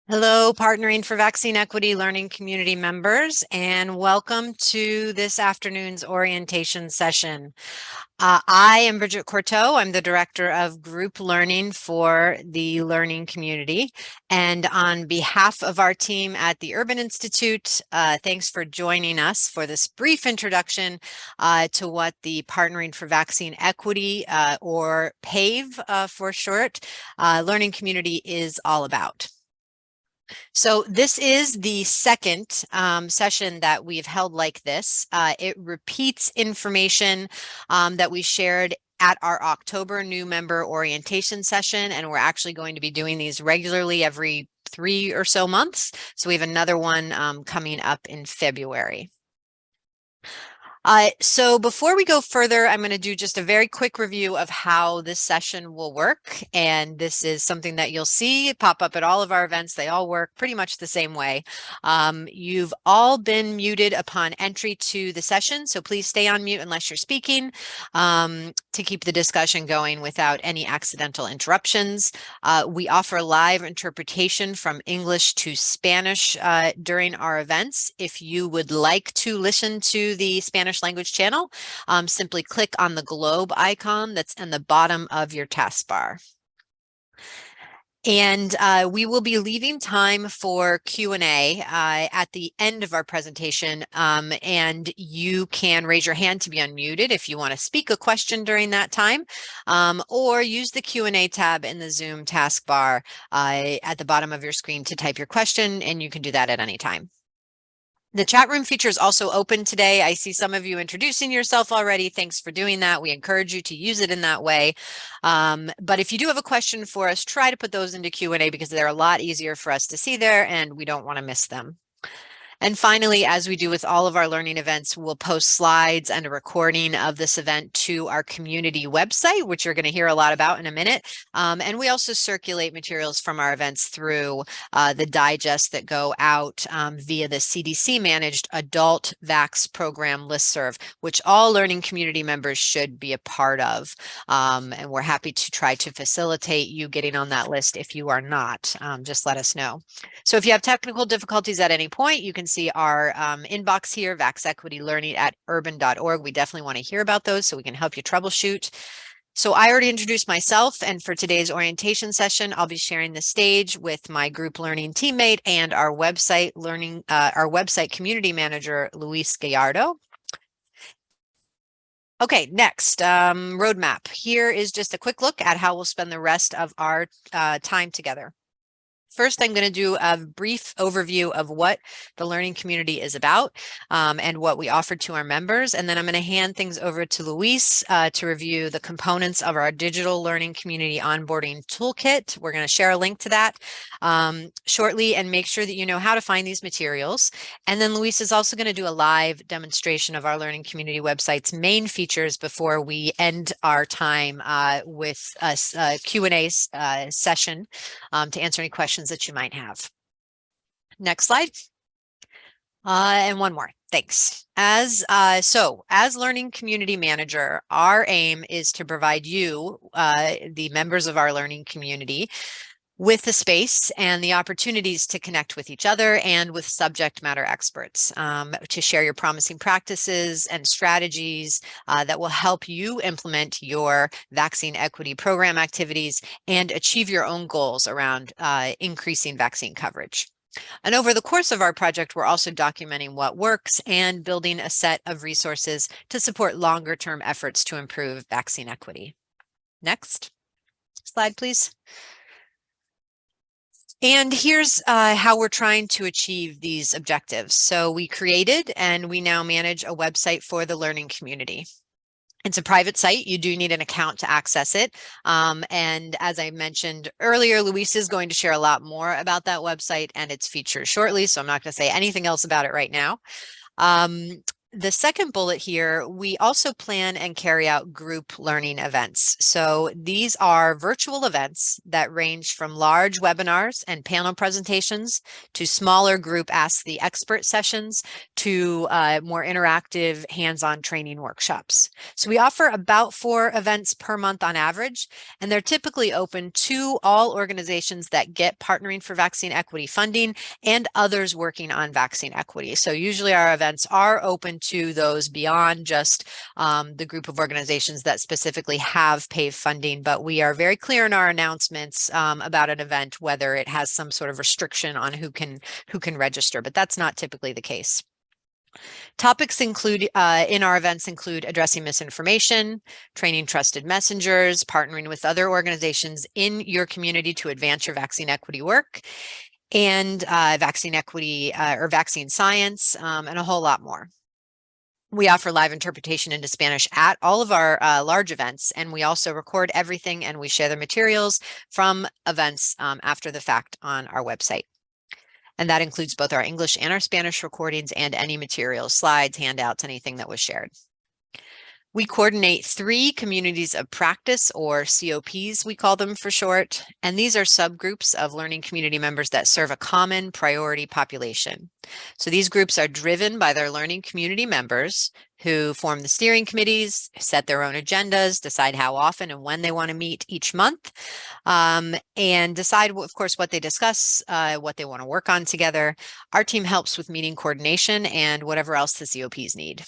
Hello, Partnering for Vaccine Equity Learning Community members, and welcome to this afternoon's orientation session. I am Bridget Courteau. I'm the Director of Group Learning for the Learning Community. And on behalf of our team at the Urban Institute, thanks for joining us for this brief introduction to what the Partnering for Vaccine Equity, or PAVE for short, learning community is all about. So this is the second session that we've held like this. It repeats information that we shared at our October new member orientation session, and we're actually going to be doing these regularly every 3 or so months. So we have another one coming up in February. So before we go further, I'm going to do just a very quick review of how this session will work. And this is something that you'll see pop up at all of our events. They all work pretty much the same way. You've all been muted upon entry to the session, so please stay on mute unless you're speaking to keep the discussion going without any accidental interruptions. We offer live interpretation from English to Spanish during our events. If you would like to listen to the Spanish language channel, simply click on the globe icon that's in the bottom of your taskbar. And we will be leaving time for Q&A at the end of our presentation, and you can raise your hand to be unmuted if you want to speak a question during that time, or use the Q&A tab in the Zoom taskbar at the bottom of your screen to type your question, and you can do that at any time. The chat room feature is also open today. I see some of you introducing yourself already. Thanks for doing that. We encourage you to use it in that way. But if you do have a question for us, try to put those into Q&A because they're a lot easier for us to see there and we don't want to miss them. And finally, as we do with all of our learning events, we'll post slides and a recording of this event to our community website, which you're going to hear a lot about in a minute. And we also circulate materials from our events through the digests that go out via the CDC managed Adult Vax Program listserv, which all learning community members should be a part of. And we're happy to try to facilitate you getting on that list if you are not. Just let us know. So if you have technical difficulties at any point, you can see our inbox here, vaxequitylearning@urban.org. We definitely want to hear about those so we can help you troubleshoot. So I already introduced myself, and for today's orientation session, I'll be sharing the stage with my group learning teammate and our website community manager, Luis Gallardo. Okay, next, roadmap. Here is just a quick look at how we'll spend the rest of our time together. First, I'm going to do a brief overview of what the learning community is about and what we offer to our members. And then I'm going to hand things over to Luis to review the components of our digital learning community onboarding toolkit. We're going to share a link to that shortly and make sure that you know how to find these materials. And then Luis is also going to do a live demonstration of our learning community website's main features before we end our time with a Q&A session to answer any questions that you might have. Next slide. And one more. Thanks. As learning community manager, our aim is to provide you, the members of our learning community, with the space and the opportunities to connect with each other and with subject matter experts to share your promising practices and strategies that will help you implement your vaccine equity program activities and achieve your own goals around increasing vaccine coverage. And over the course of our project, we're also documenting what works and building a set of resources to support longer-term efforts to improve vaccine equity. Next slide, please. And here's how we're trying to achieve these objectives. So we created and we now manage a website for the learning community. It's a private site. You do need an account to access it. And as I mentioned earlier, Luis is going to share a lot more about that website and its features shortly. So I'm not going to say anything else about it right now. the second bullet here, we also plan and carry out group learning events. So these are virtual events that range from large webinars and panel presentations to smaller group Ask the Expert sessions to more interactive hands-on training workshops. So we offer about 4 events per month on average, and they're typically open to all organizations that get Partnering for Vaccine Equity funding and others working on vaccine equity. So usually our events are open to those beyond just the group of organizations that specifically have PAVE funding, but we are very clear in our announcements about an event whether it has some sort of restriction on who can register, but that's not typically the case. Topics include in our events include addressing misinformation, training trusted messengers, partnering with other organizations in your community to advance your vaccine equity work, and vaccine equity or vaccine science, and a whole lot more. We offer live interpretation into Spanish at all of our large events, and we also record everything and we share the materials from events after the fact on our website. And that includes both our English and our Spanish recordings and any materials, slides, handouts, anything that was shared. We coordinate 3 communities of practice, or COPs, we call them for short, and these are subgroups of learning community members that serve a common priority population. So these groups are driven by their learning community members who form the steering committees, set their own agendas, decide how often and when they want to meet each month, and decide, of course, what they discuss, what they want to work on together. Our team helps with meeting coordination and whatever else the COPs need.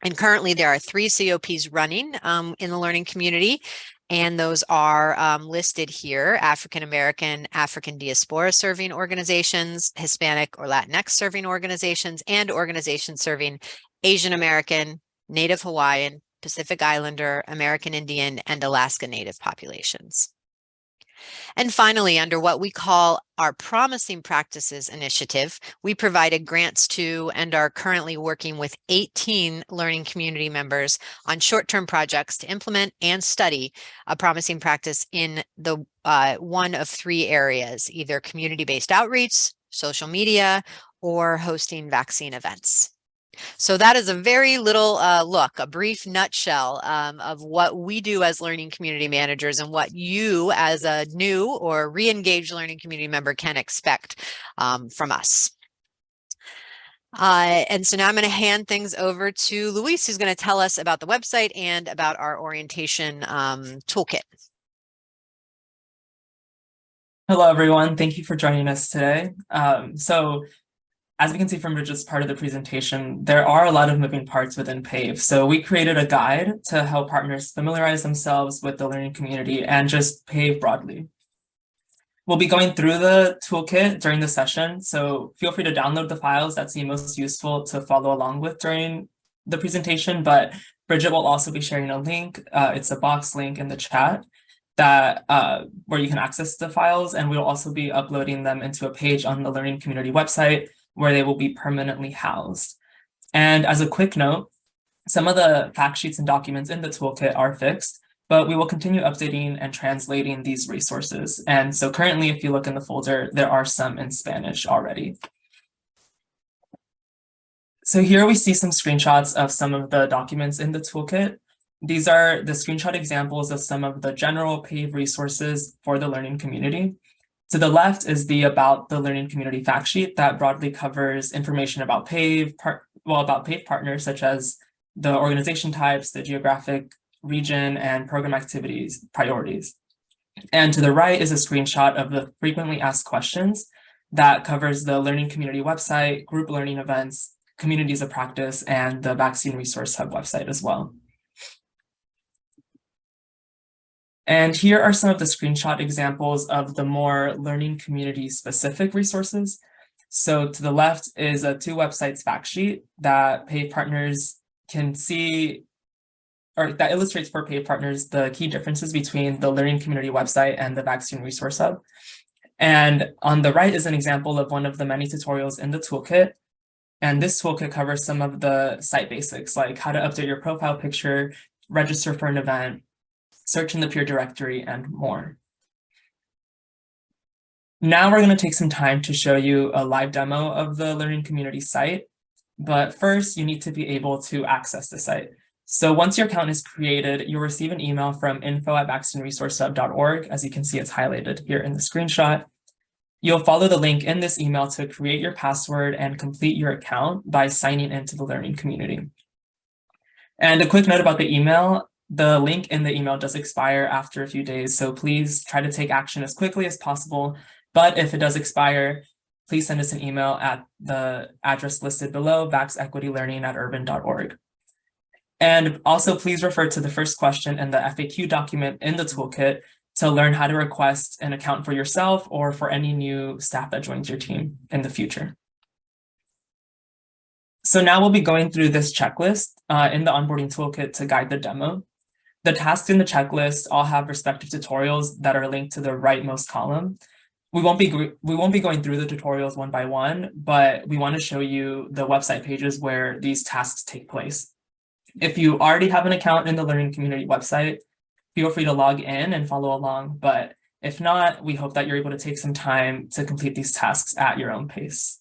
And currently there are 3 COPs running in the learning community, and those are listed here: African American, African diaspora serving organizations, Hispanic or Latinx serving organizations, and organizations serving Asian American, Native Hawaiian, Pacific Islander, American Indian, and Alaska Native populations. And finally, under what we call our Promising Practices Initiative, we provided grants to and are currently working with 18 learning community members on short-term projects to implement and study a promising practice in the one of 3 areas: either community-based outreach, social media, or hosting vaccine events. So that is a very little look, a brief nutshell of what we do as learning community managers and what you as a new or re-engaged learning community member can expect from us. And so now I'm going to hand things over to Luis, who's going to tell us about the website and about our orientation toolkit. Hello, everyone. Thank you for joining us today. As we can see from Bridget's part of the presentation, there are a lot of moving parts within PAVE. So we created a guide to help partners familiarize themselves with the learning community and just PAVE broadly. We'll be going through the toolkit during the session, so feel free to download the files that seem most useful to follow along with during the presentation, but Bridget will also be sharing a link. It's a box link in the chat that where you can access the files, and we'll also be uploading them into a page on the learning community website where they will be permanently housed. And as a quick note, some of the fact sheets and documents in the toolkit are fixed, but we will continue updating and translating these resources. And so currently, if you look in the folder, there are some in Spanish already. So here we see some screenshots of some of the documents in the toolkit. These are the screenshot examples of some of the general PAVE resources for the learning community. To the left is the About the Learning Community fact sheet that broadly covers information about PAVE, about PAVE partners, such as the organization types, the geographic region, and program activities priorities. And to the right is a screenshot of the frequently asked questions that covers the learning community website, group learning events, communities of practice, and the Vaccine Resource Hub website as well. And here are some of the screenshot examples of the more learning community specific resources. So to the left is a 2 websites fact sheet that PAVE partners can see, or that illustrates for PAVE partners the key differences between the learning community website and the Vaccine Resource Hub. And on the right is an example of one of the many tutorials in the toolkit. And this toolkit covers some of the site basics, like how to update your profile picture, register for an event, search in the peer directory, and more. Now we're going to take some time to show you a live demo of the learning community site. But first, you need to be able to access the site. So once your account is created, you'll receive an email from info@baxtonresourcehub.org. As you can see, it's highlighted here in the screenshot. You'll follow the link in this email to create your password and complete your account by signing into the learning community. And a quick note about the email, the link in the email does expire after a few days, so please try to take action as quickly as possible. But if it does expire, please send us an email at the address listed below, baxequitylearning@urban.org. And also please refer to the first question in the FAQ document in the toolkit to learn how to request an account for yourself or for any new staff that joins your team in the future. So now we'll be going through this checklist in the onboarding toolkit to guide the demo. The tasks in the checklist all have respective tutorials that are linked to the rightmost column. We won't be going through the tutorials one by one, but we want to show you the website pages where these tasks take place. If you already have an account in the Learning Community website, feel free to log in and follow along. But if not, we hope that you're able to take some time to complete these tasks at your own pace.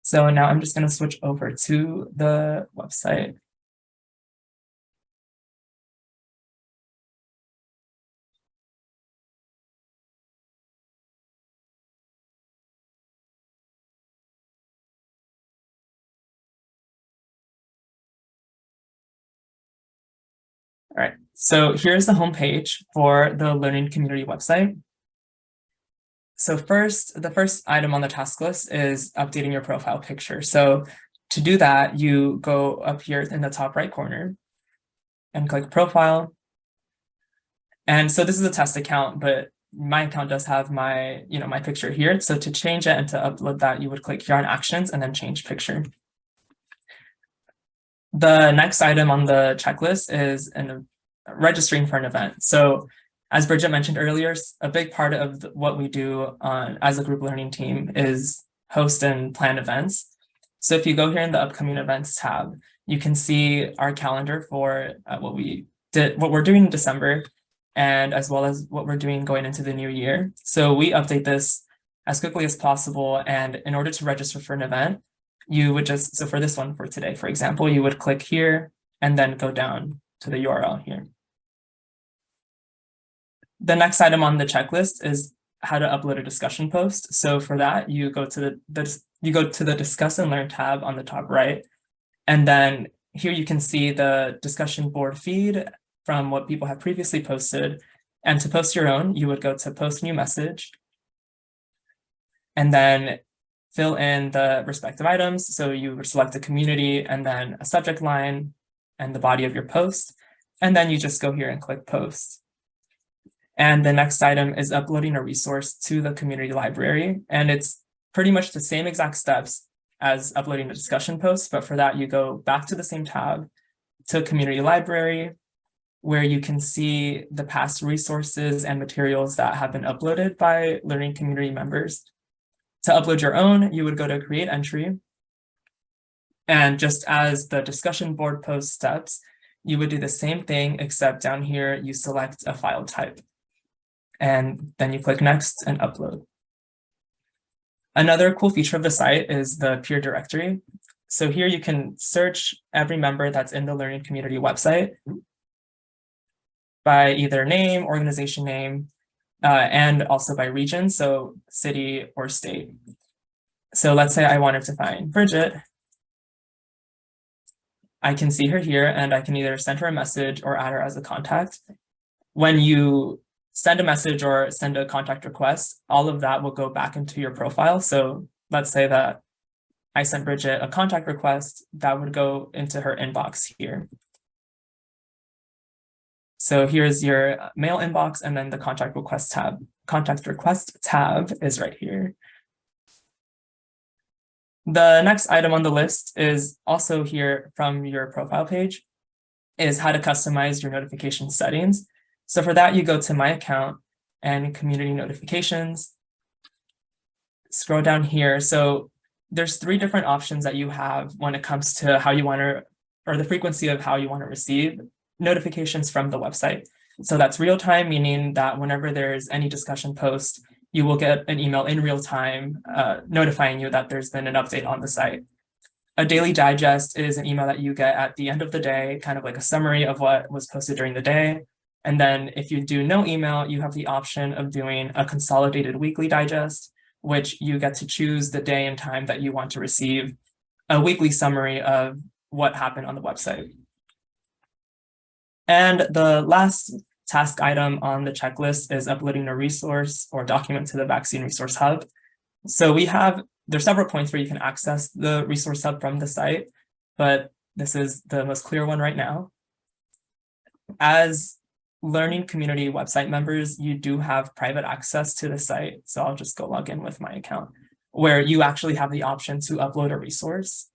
So now I'm just going to switch over to the website. All right, so here's the homepage for the Learning Community website. So the first item on the task list is updating your profile picture. So to do that, you go up here in the top right corner and click profile. And so this is a test account, but my account does have my picture here. So to change it and to upload that, you would click here on actions and then change picture. The next item on the checklist is registering for an event. So as Bridget mentioned earlier, a big part of what we do as a group learning team is host and plan events. So if you go here in the upcoming events tab, you can see our calendar for what we're doing in December, and as well as what we're doing going into the new year. So we update this as quickly as possible. And in order to register for an event, you would so for this one for today, for example, you would click here and then go down to the URL here. The next item on the checklist is how to upload a discussion post. So for that, you go to the Discuss and Learn tab on the top right. And then here you can see the discussion board feed from what people have previously posted. And to post your own, you would go to Post New Message and then fill in the respective items. So you would select a community and then a subject line and the body of your post. And then you just go here and click Post. And the next item is uploading a resource to the community library. And it's pretty much the same exact steps as uploading a discussion post, but for that you go back to the same tab to community library, where you can see the past resources and materials that have been uploaded by learning community members. To upload your own, you would go to Create Entry. And just as the discussion board post steps, you would do the same thing, except down here, you select a file type. And then you click Next and Upload. Another cool feature of the site is the peer directory. So here you can search every member that's in the learning community website by either name, organization name, and also by region, so city or state. So let's say I wanted to find Bridget. I can see her here and I can either send her a message or add her as a contact. When you send a message or send a contact request, all of that will go back into your profile. So let's say that I sent Bridget a contact request, that would go into her inbox here. So here's your mail inbox, and then the contact request tab is right here. The next item on the list is also here from your profile page, is how to customize your notification settings. So for that, you go to My Account and Community Notifications. Scroll down here. So there's 3 different options that you have when it comes to how you want to, or the frequency of how you want to receive notifications from the website. So that's real time, meaning that whenever there's any discussion post, you will get an email in real time notifying you that there's been an update on the site. A daily digest is an email that you get at the end of the day, kind of like a summary of what was posted during the day. And then if you do no email, you have the option of doing a consolidated weekly digest, which you get to choose the day and time that you want to receive a weekly summary of what happened on the website. And the last task item on the checklist is uploading a resource or document to the Vaccine Resource Hub. So there's several points where you can access the resource hub from the site, but this is the most clear one right now. As learning community website members, you do have private access to the site. So I'll just go log in with my account, where you actually have the option to upload a resource.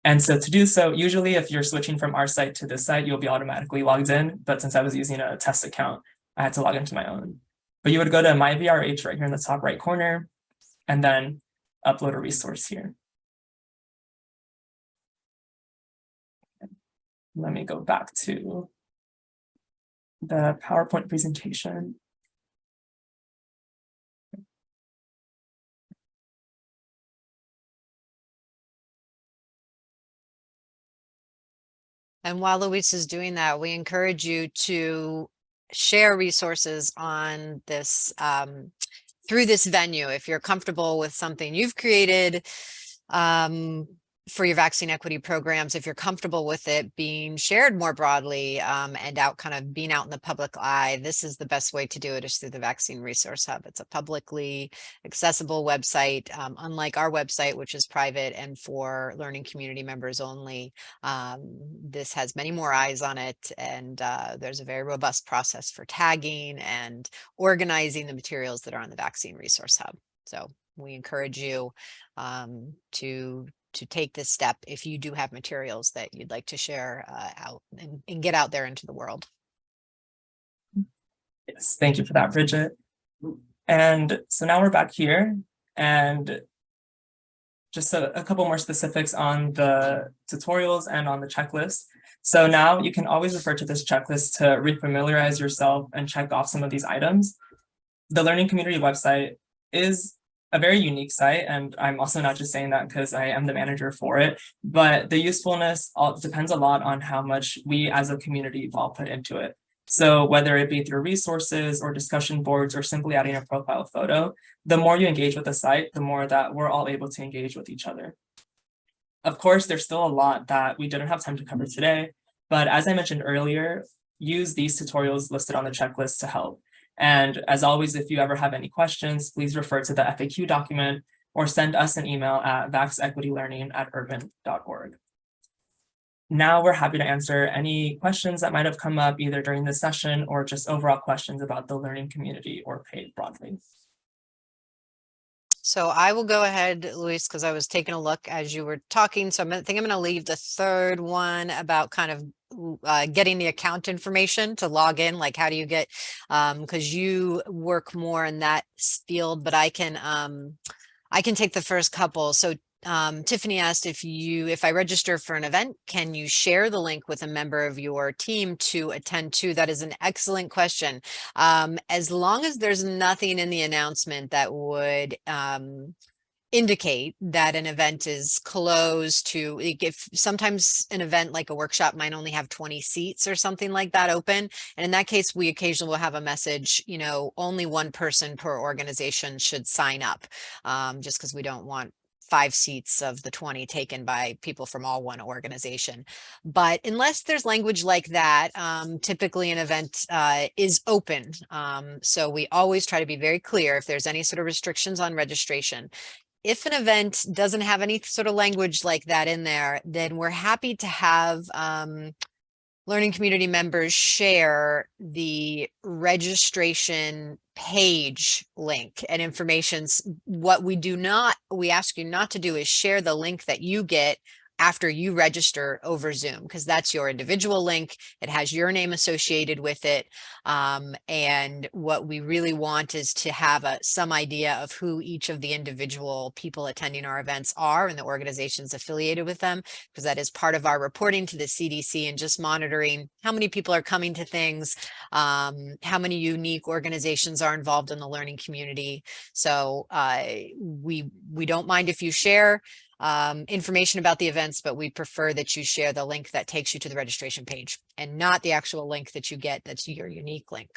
And so to do so, usually if you're switching from our site to this site, you'll be automatically logged in. But since I was using a test account, I had to log into my own. But you would go to My VRH right here in the top right corner, and then upload a resource here. Let me go back to the PowerPoint presentation. And while Luis is doing that, we encourage you to share resources on this through this venue. If you're comfortable with something you've created for your vaccine equity programs, if you're comfortable with it being shared more broadly and being out in the public eye, this is the best way to do it, is through the Vaccine Resource Hub. It's a publicly accessible website, unlike our website, which is private and for learning community members only. This has many more eyes on it, and there's a very robust process for tagging and organizing the materials that are on the Vaccine Resource Hub. So we encourage you to take this step if you do have materials that you'd like to share out and get out there into the world. Yes, thank you for that, Bridget. And so now we're back here, and just a couple more specifics on the tutorials and on the checklist. So now you can always refer to this checklist to refamiliarize yourself and check off some of these items. The Learning Community website is a very unique site, and I'm also not just saying that because I am the manager for it, but the usefulness depends a lot on how much we as a community all put into it. So whether it be through resources or discussion boards or simply adding a profile photo, the more you engage with the site, the more that we're all able to engage with each other. Of course, there's still a lot that we didn't have time to cover today, but as I mentioned earlier, use these tutorials listed on the checklist to help. And as always, if you ever have any questions, please refer to the FAQ document or send us an email at vaxequitylearning@urban.org. Now we're happy to answer any questions that might have come up either during the session or just overall questions about the learning community or PAVE broadly. So I will go ahead, Luis, because I was taking a look as you were talking. So I think I'm going to leave the third one about kind of getting the account information to log in. Like, how do you get, because you work more in that field, but I can take the first couple. So Tiffany asked if I register for an event, can you share the link with a member of your team to attend to? That is an excellent question. As long as there's nothing in the announcement that would indicate that an event is closed to, if sometimes an event like a workshop might only have 20 seats or something like that open. And in that case, we occasionally will have a message, only one person per organization should sign up, just because we don't want 5 seats of the 20 taken by people from all one organization. But unless there's language like that, typically an event is open. So we always try to be very clear if there's any sort of restrictions on registration. If an event doesn't have any sort of language like that in there, then we're happy to have learning community members share the registration page link and information. What we ask you not to do is share the link that you get after you register over Zoom, because that's your individual link. It has your name associated with it. And what we really want is to have some idea of who each of the individual people attending our events are and the organizations affiliated with them, because that is part of our reporting to the CDC and just monitoring how many people are coming to things, how many unique organizations are involved in the learning community. So we don't mind if you share information about the events, but we prefer that you share the link that takes you to the registration page and not the actual link that you get that's your unique link,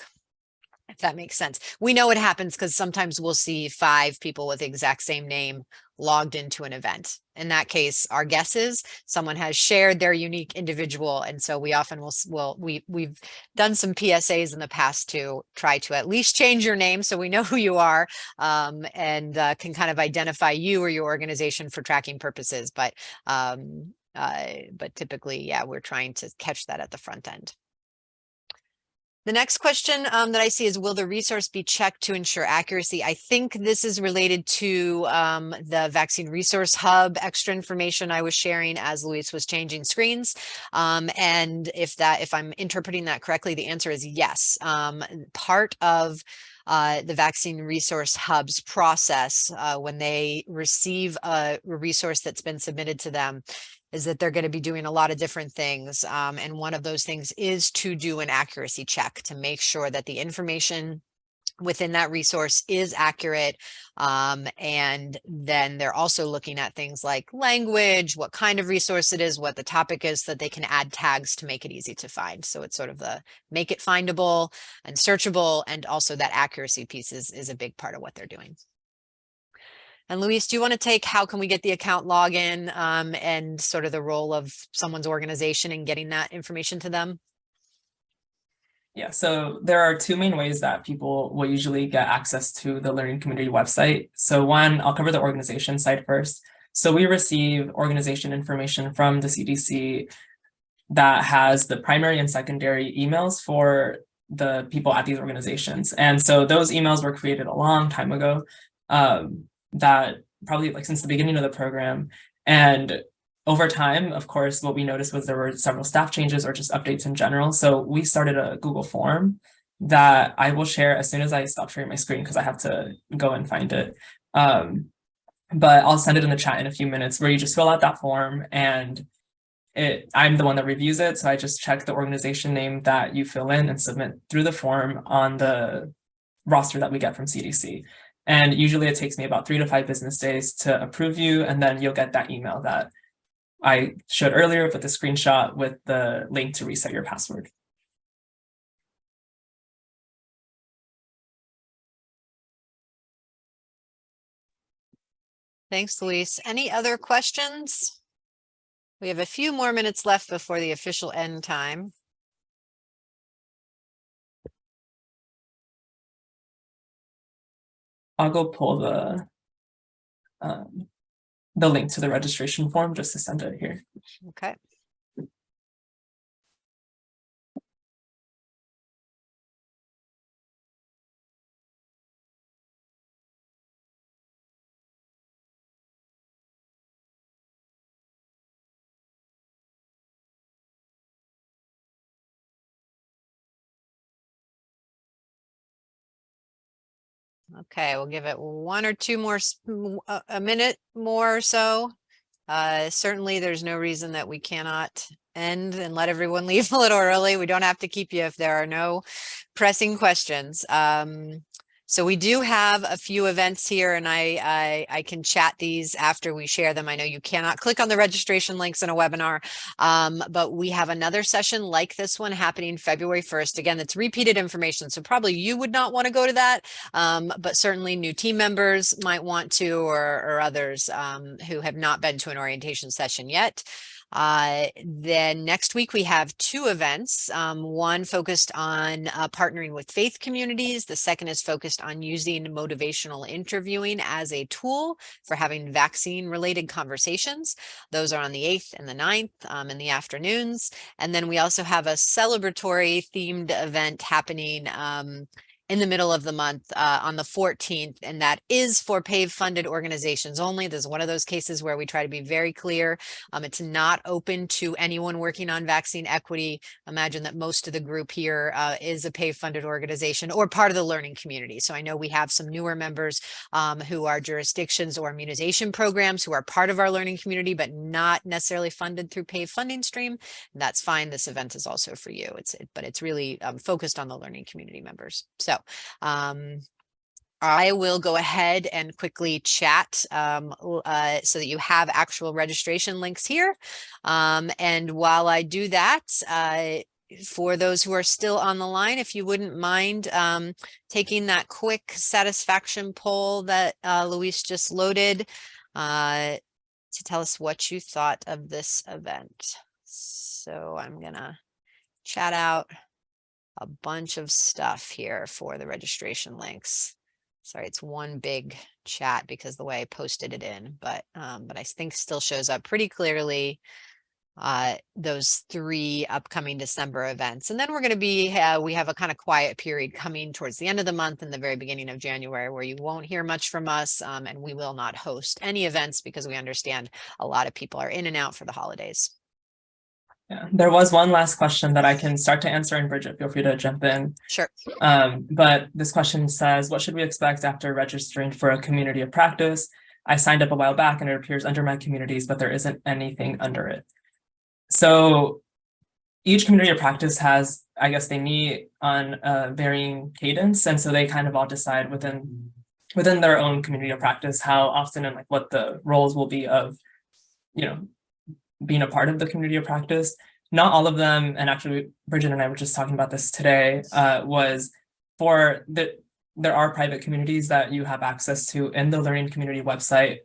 if that makes sense. We know it happens because sometimes we'll see 5 people with the exact same name logged into an event. In that case, our guess is someone has shared their unique individual, and so we often we've done some PSAs in the past to try to at least change your name so we know who you are, and can kind of identify you or your organization for tracking purposes. But typically, yeah, we're trying to catch that at the front end. The next question that I see is, will the resource be checked to ensure accuracy? I think this is related to the Vaccine Resource Hub extra information I was sharing as Luis was changing screens. And if I'm interpreting that correctly, the answer is yes. Part of the Vaccine Resource Hub's process when they receive a resource that's been submitted to them is that they're going to be doing a lot of different things. And one of those things is to do an accuracy check to make sure that the information within that resource is accurate. And then they're also looking at things like language, what kind of resource it is, what the topic is, so that they can add tags to make it easy to find. So it's sort of the make it findable and searchable, and also that accuracy piece is a big part of what they're doing. And Luis, do you want to take how can we get the account login and sort of the role of someone's organization in getting that information to them? Yeah, so there are 2 main ways that people will usually get access to the Learning Community website. So one, I'll cover the organization side first. So we receive organization information from the CDC that has the primary and secondary emails for the people at these organizations. And so those emails were created a long time ago, that probably like since the beginning of the program. And over time, of course, what we noticed was there were several staff changes or just updates in general. So we started a Google form that I will share as soon as I stop sharing my screen, because I have to go and find it. But I'll send it in the chat in a few minutes, where you just fill out that form, and I'm the one that reviews it. So I just check the organization name that you fill in and submit through the form on the roster that we get from CDC. And usually it takes me about 3 to 5 business days to approve you. And then you'll get that email that I showed earlier with the screenshot with the link to reset your password. Thanks, Luis. Any other questions? We have a few more minutes left before the official end time. I'll go pull the link to the registration form just to send it here. Okay. Okay, we'll give it 1 or 2 more, a minute more or so. Certainly there's no reason that we cannot end and let everyone leave a little early. We don't have to keep you if there are no pressing questions. So we do have a few events here, and I can chat these after we share them. I know you cannot click on the registration links in a webinar, but we have another session like this one happening February 1st. Again, it's repeated information, so probably you would not want to go to that, but certainly new team members might want to, or others who have not been to an orientation session yet. Then next week we have 2 events, one focused on partnering with faith communities. The second is focused on using motivational interviewing as a tool for having vaccine related conversations. Those are on the 8th and the 9th in the afternoons. And then we also have a celebratory themed event happening in the middle of the month on the 14th, and that is for PAVE funded organizations only. This is one of those cases where we try to be very clear. It's not open to anyone working on vaccine equity. Imagine that most of the group here is a PAVE funded organization or part of the learning community. So I know we have some newer members who are jurisdictions or immunization programs who are part of our learning community, but not necessarily funded through PAVE funding stream. And that's fine. This event is also for you. But it's really focused on the learning community members. So I will go ahead and quickly chat so that you have actual registration links here. And while I do that, for those who are still on the line, if you wouldn't mind taking that quick satisfaction poll that Luis just loaded to tell us what you thought of this event. So I'm gonna chat out a bunch of stuff here for the registration links. Sorry, it's one big chat because the way I posted it in, but I think still shows up pretty clearly those 3 upcoming December events. And then we're going to be, we have a kind of quiet period coming towards the end of the month and the very beginning of January where you won't hear much from us, and we will not host any events because we understand a lot of people are in and out for the holidays. Yeah, there was one last question that I can start to answer, and Bridget, feel free to jump in. Sure. But this question says, what should we expect after registering for a community of practice? I signed up a while back and it appears under my communities, but there isn't anything under it. So each community of practice has, I guess they meet on a varying cadence. And so they kind of all decide within their own community of practice how often and like what the roles will be of, you know, being a part of the community of practice. Not all of them, and actually Bridget and I were just talking about this today, was for there are private communities that you have access to in the Learning Community website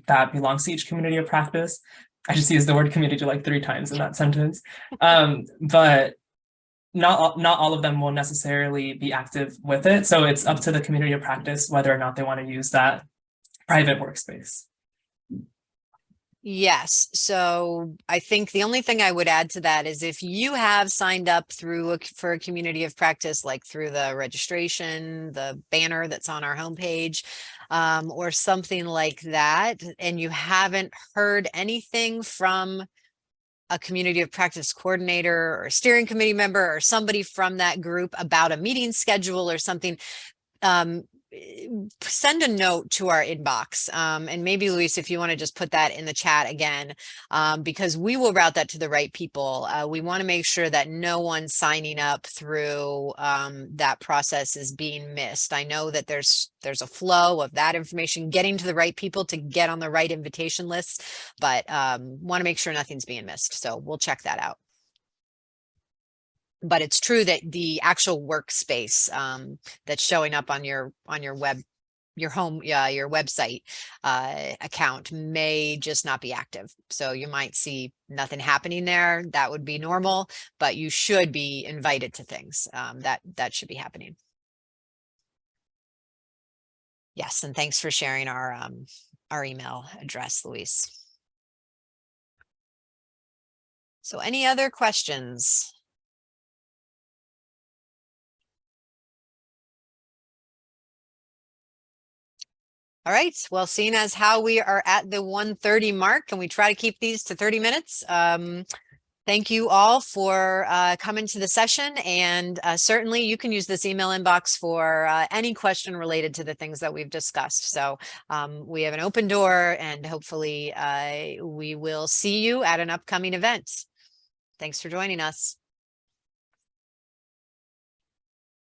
that belongs to each community of practice. I just used the word community like 3 times in that sentence. But not all of them will necessarily be active with it. So it's up to the community of practice whether or not they want to use that private workspace. Yes. So I think the only thing I would add to that is if you have signed up for a community of practice, like through the registration, the banner that's on our homepage, or something like that, and you haven't heard anything from a community of practice coordinator or a steering committee member or somebody from that group about a meeting schedule or something, send a note to our inbox, and maybe Luis, if you want to just put that in the chat again, because we will route that to the right people. We want to make sure that no one signing up through that process is being missed. I know that there's a flow of that information getting to the right people to get on the right invitation lists, but want to make sure nothing's being missed. So we'll check that out. But it's true that the actual workspace that's showing up on your web, your website account may just not be active. So you might see nothing happening there. That would be normal, but you should be invited to things that should be happening. Yes, and thanks for sharing our email address, Luis. So any other questions? All right, well, seeing as how we are at the 1:30 mark and we try to keep these to 30 minutes, thank you all for coming to the session, and certainly you can use this email inbox for any question related to the things that we've discussed. So we have an open door, and hopefully we will see you at an upcoming event. Thanks for joining us.